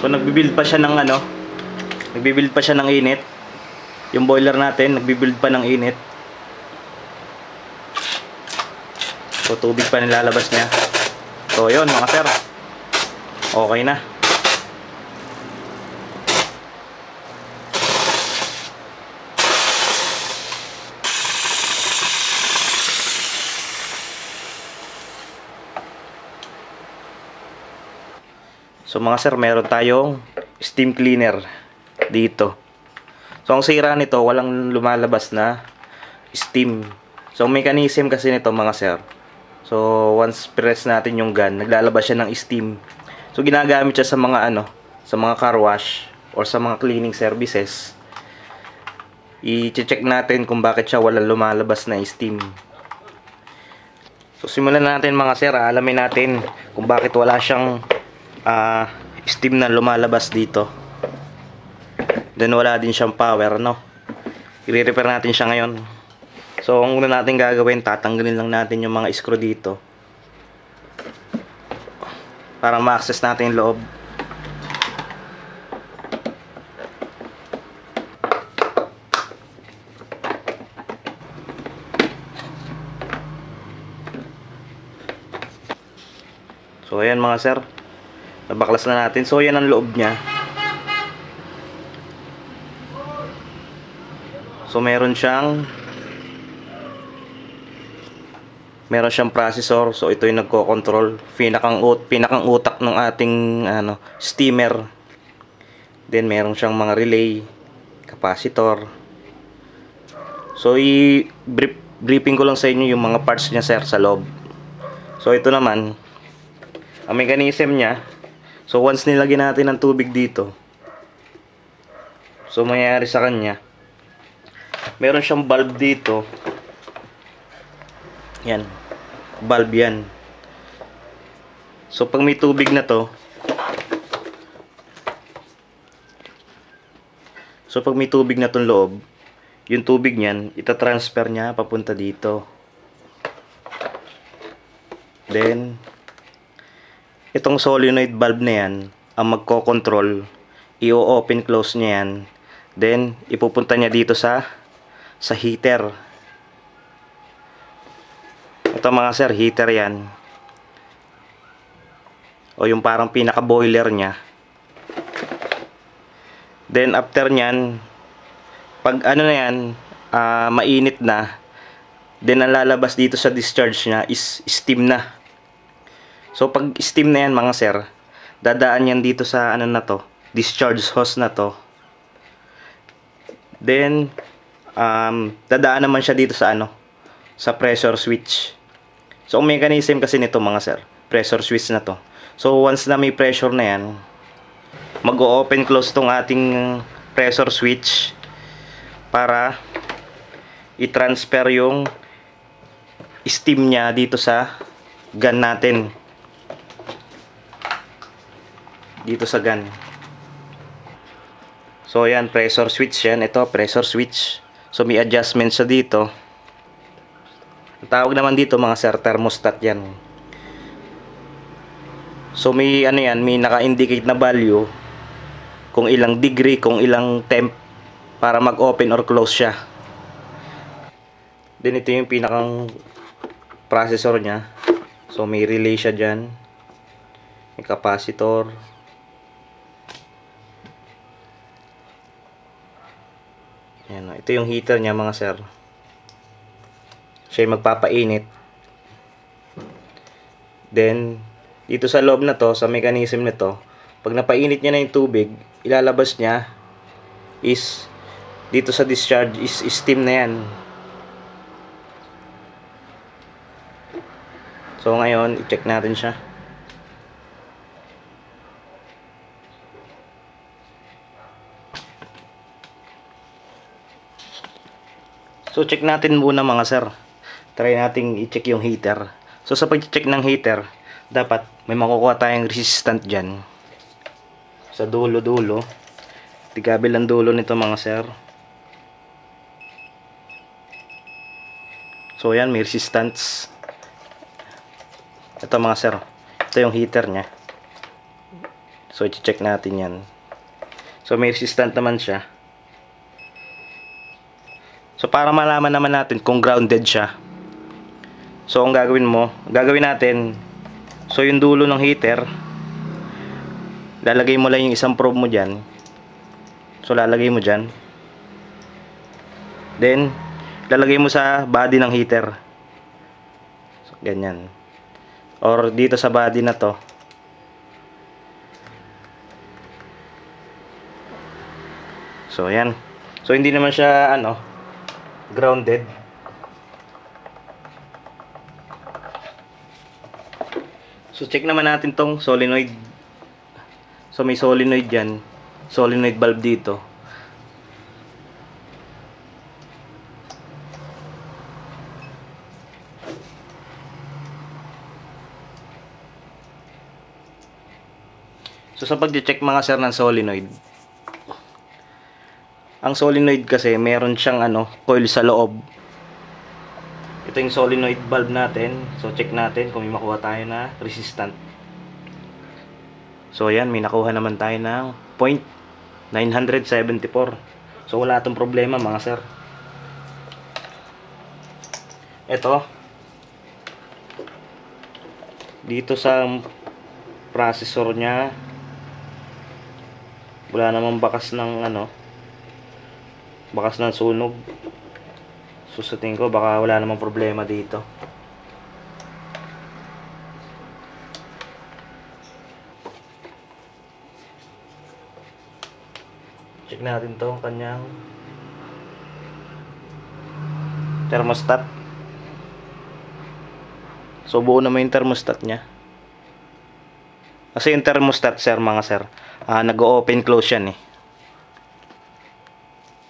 So nagbi-build pa siya ng ano, nagbi-build pa siya ng init. Yung boiler natin nagbi-build pa ng init. So tubig pa nilalabas niya. So yun mga sir, okay na. So mga sir, meron tayong steam cleaner dito. So ang sira nito, walang lumalabas na steam. So mechanism kasi nito mga sir. So once press natin yung gun, naglalabas siya ng steam. So ginagamit siya sa mga ano, sa mga car wash or sa mga cleaning services. I-check natin kung bakit siya walang lumalabas na steam. So simulan natin mga sir, alamin natin kung bakit wala siyang steam na lumalabas dito. Then wala din siyang power, no? I-repair natin siya ngayon. So ang una natin gagawin, tatanggalin lang natin yung mga screw dito para ma-access natin yung loob. So ayan mga sir, nabaklas na natin. So yan ang loob niya. So meron siyang processor. So ito yung nagko-control, pinakang utak ng ating ano, steamer. Then meron siyang mga relay, capacitor. So i-briefing ko lang sa inyo yung mga parts niya sir sa loob. So ito naman ang mechanism niya. So once nilagyan natin ng tubig dito, so mangyayari sa kanya, meron siyang valve dito. Yan, valve yan. So pag may tubig na to, tong loob, yung tubig niyan ita-transfer niya papunta dito. Then itong solenoid valve na yan ang magko-control, i-open close niya yan. Then ipupunta niya dito sa heater. Ito mga sir, heater yan, o yung parang pinaka boiler niya. Then after nyan, pag ano na yan, mainit na, then ang lalabas dito sa discharge niya is steam na. So pag steam na yan mga sir, dadaan yan dito sa ano na to, discharge hose na to. Then dadaan naman siya dito sa ano, sa pressure switch. So ang mechanism kasi nito mga sir, pressure switch na to. So once na may pressure na yan, mag-o-open close tong ating pressure switch para i-transfer yung steam niya dito sa gun natin. Dito sa gun. So yan, pressure switch yan. Ito, pressure switch. So may adjustment sa dito. Ang tawag naman dito mga sir, thermostat yan. So may ano yan, may naka-indicate na value kung ilang degree, kung ilang temp para mag-open or close siya. Then ito yung pinakang processor niya. So may relay siya dyan, may capacitor. Yan, ito yung heater niya mga sir. Siya yung magpapainit. Then dito sa loob na to, sa mechanism na to, pag napainit niya na yung tubig, ilalabas niya is dito sa discharge is steam na yan. So ngayon, i-check natin siya. So check natin muna mga sir. Try nating i-check yung heater. So sa pag-check ng heater, dapat may makukuha tayong resistant dyan. Sa dulo-dulo. Tigabilang dulo nito mga sir. So yan, may resistance. Ito mga sir, ito yung heater nya. So i-check natin yan. So may resistant naman siya. So para malaman naman natin kung grounded siya. So ang gagawin natin, so yung dulo ng heater, lalagay mo lang yung isang probe mo dyan. So lalagay mo dyan. Then lalagay mo sa body ng heater. So ganyan. Or dito sa body na to. So ayan. So hindi naman siya grounded. So check naman natin tong solenoid. So may solenoid diyan. Solenoid valve dito. So sa pag-check mga sir ng solenoid, ang solenoid kasi meron siyang coil sa loob. Ito yung solenoid valve natin. So check natin kung may makuha tayo na resistant. So ayan, may nakuha naman tayo ng 0.974. So wala itong problema mga sir. Ito, dito sa processor nya, wala namang bakas ng bakas ng sunog. So sa tingin ko baka wala namang problema dito. Check natin to kanyang thermostat. So buo naman yung thermostat nya. Kasi yung thermostat sir mga sir, nag-open close yan eh.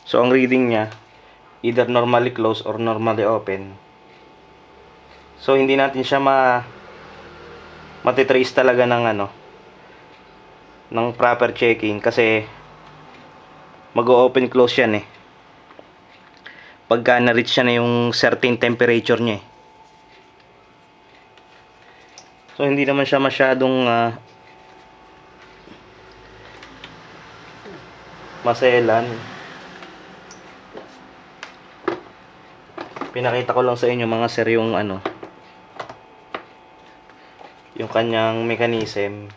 So ang reading nya either normally closed or normally open. So hindi natin siya matitrace talaga ng ng proper checking kasi mag-open close yan eh. Pagka na-reach siya na yung certain temperature niya eh. So hindi naman siya masyadong maselan. Pinakita ko lang sa inyo mga sir yung yung kanyang mechanism.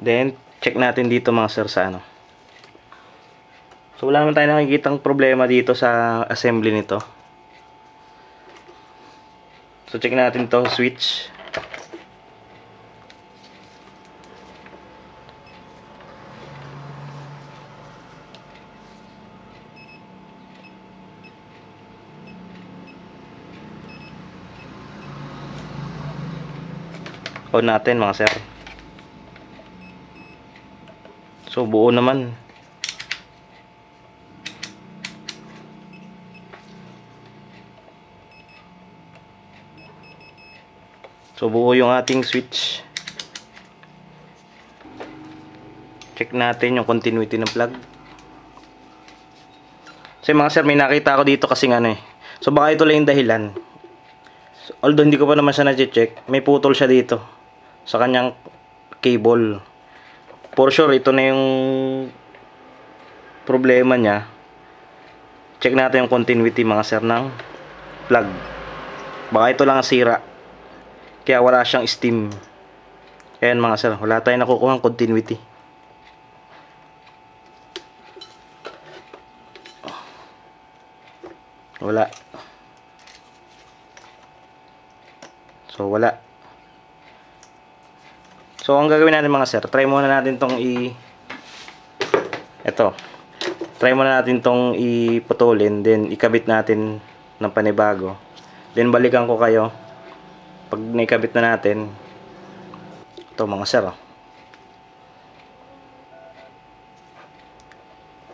Then check natin dito mga sir sa So wala naman tayo nakikitang problema dito sa assembly nito. So check natin to switch. On natin mga sir. So buo naman. So buo yung ating switch. Check natin yung continuity ng plug. So mga sir, may nakita ako dito kasi So baka ito lang yung dahilan. So, although hindi ko pa naman siya na-check, may putol siya dito sa kanyang cable. For sure ito na yung problema niya. Check natin yung continuity mga sir ng plug. Baka ito lang ang sira, kaya wala siyang steam. Ayan mga sir, wala tayong nakukuha ng continuity. Wala. So wala. So ang gagawin natin mga sir, try muna natin tong try muna natin tong iputulin, then ikabit natin ng panibago. Then balikan ko kayo pag naikabit na natin. Ito mga sir.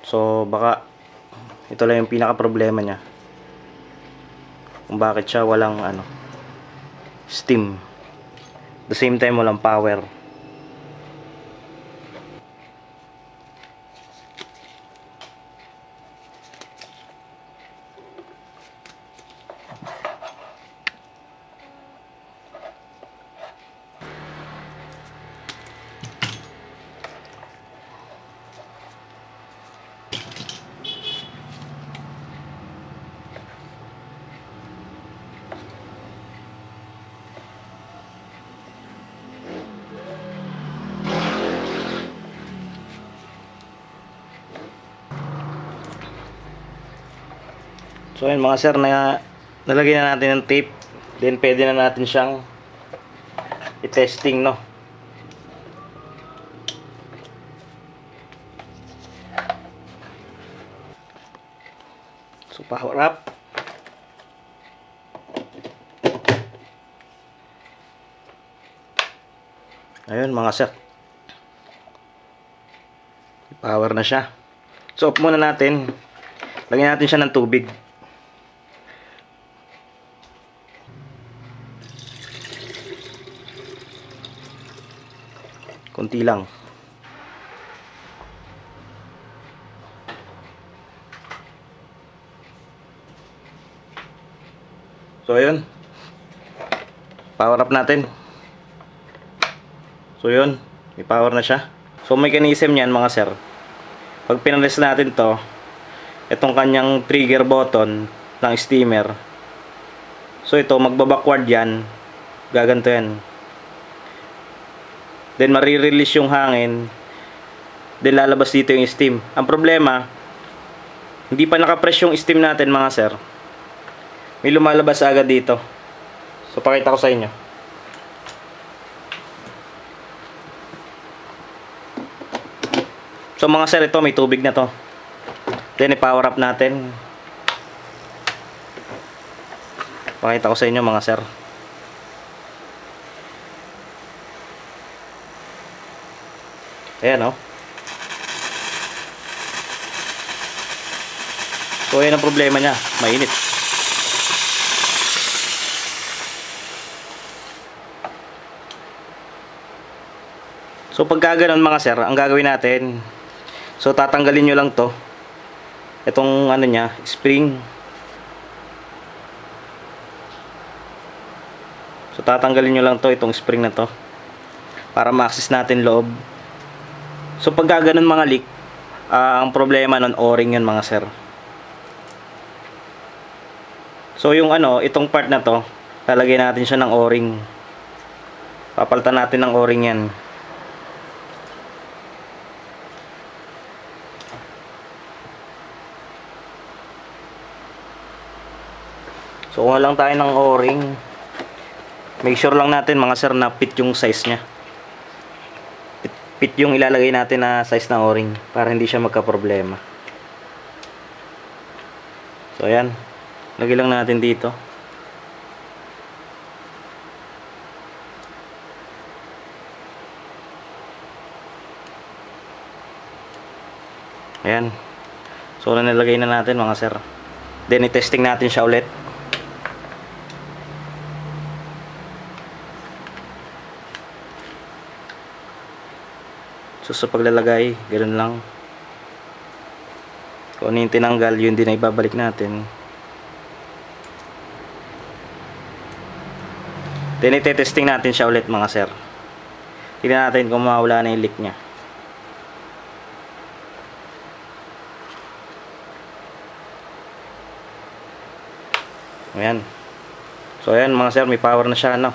So baka ito lang yung pinaka problema niya. Kung bakit siya walang steam. At the same time walang power. So ayun mga sir, nalagyan na natin ng tape. Then pwede na natin siyang i-testing, no. So power up. Ayun mga sir, power na siya. So off muna natin. Lagyan natin siya ng tubig. Konti lang. So ayun, power up natin. So yun, may power na siya. So mechanism niyan mga sir, pag pinress natin to, itong kanyang trigger button ng steamer, so ito magba-backward yan, gaganto yan. Then marirelease yung hangin, then lalabas dito yung steam. Ang problema, hindi pa nakapress yung steam natin mga sir, may lumalabas agad dito. So pakita ko sa inyo. So mga sir, ito may tubig na to. Then i-power up natin. Pakita ko sa inyo mga sir. Ayan, oh. So ayan ang problema niya, mainit. So pagka ganun mga sir, ang gagawin natin, so tatanggalin nyo lang to, itong ano nya, spring. So tatanggalin nyo lang to, itong spring na to, para ma-access natin loob. So pagka ganun mga leak, ang problema nun, o-ring yun mga sir. So yung ano, itong part na to, lalagyan natin siya ng o-ring. Papalitan natin ng o-ring yan. So kuha lang tayo ng o-ring. Make sure lang natin mga sir na fit yung size nya. Fit yung ilalagay natin na size ng o-ring, para hindi siya magka-problema. So ayan, lagay lang natin dito. Ayan. So nalagay na natin mga sir. Then i-testing natin siya ulit. So sa paglalagay, ganoon lang. Kung ano yung tinanggal, yun din ay babalik natin. Then i-testing natin siya ulit mga sir. Tingnan natin kung mawala na yung leak nya. Ayan. So ayan mga sir, may power na siya, no?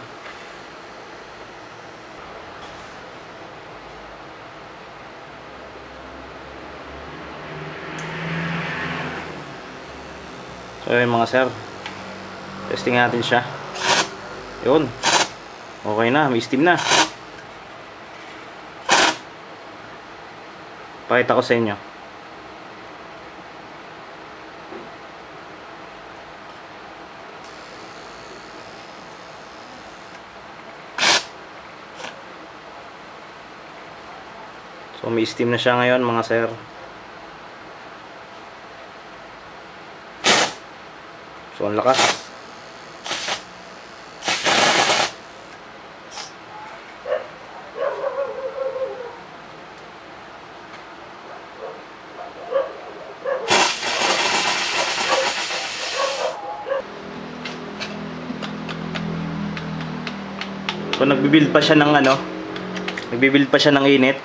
So ayan mga sir, testing natin siya. Yun, okay na, may steam na. Pakita ko sa inyo. So may steam na siya ngayon mga sir. So ang lakas. So nagbi-build pa siya ng ano, nagbi-build pa siya ng init.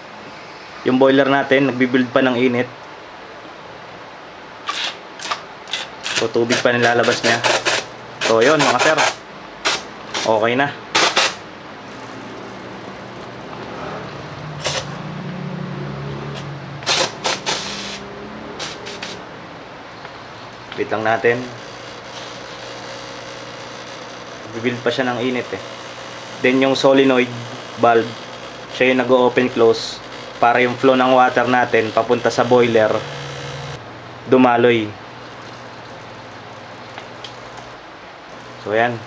Yung boiler natin nagbi-build pa ng init. So tubig pa nilalabas niya. So yun mga sir, okay na. Wait lang natin. Nagbi-build pa siya ng init eh. Then yung solenoid valve, siya yung nag-open close para yung flow ng water natin papunta sa boiler dumaloy. So yan.